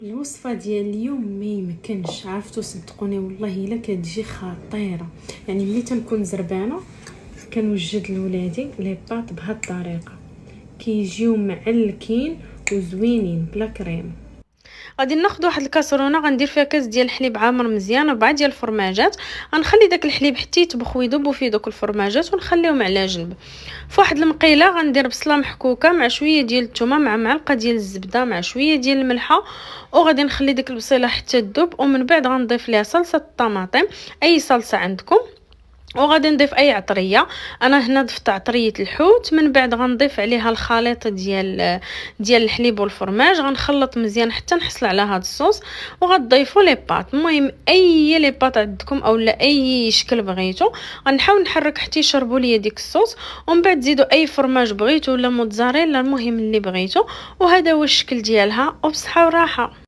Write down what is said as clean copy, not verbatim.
الوصفه ديال اليوم ما يمكنش، عرفتوا صدقوني والله الا كتجي خطيره. يعني ملي تنكون زربانه كنوجد لولادي لي باط بهاد الطريقه، كيجيو معلكين وزوينين بلا كريم. غادي ناخذ واحد الكاسرونه، غندير فيها كاس ديال الحليب عامر مزيان وربعه ديال الفرماجات. غنخلي داك الحليب حتى يطبخ ويذوب فيه دوك الفرماجات ونخليهم على جنب. في واحد المقيله غندير بصله محكوكه مع شويه ديال الثومه مع معلقه ديال الزبده مع شويه ديال الملحه، وغادي نخلي ديك البصيله حتى تذوب. ومن بعد غنضيف ليها صلصه الطماطم، اي صلصه عندكم، وغادي نضيف اي عطريه. انا هنا ضفت عطريه الحوت. من بعد غنضيف عليها الخليط ديال الحليب والفرماج، غنخلط مزيان حتى نحصل على هذا الصوص. وغتضيفوا لي باط، المهم اي لي باط عندكم اولا اي شكل بغيتو. غنحاول نحرك حتى يشربوا لي ديك الصوص، ومن بعد زيدوا اي فرماج بغيتو ولا موتزاريلا، المهم اللي بغيتو. وهذا هو الشكل ديالها، وبصحه وراحه.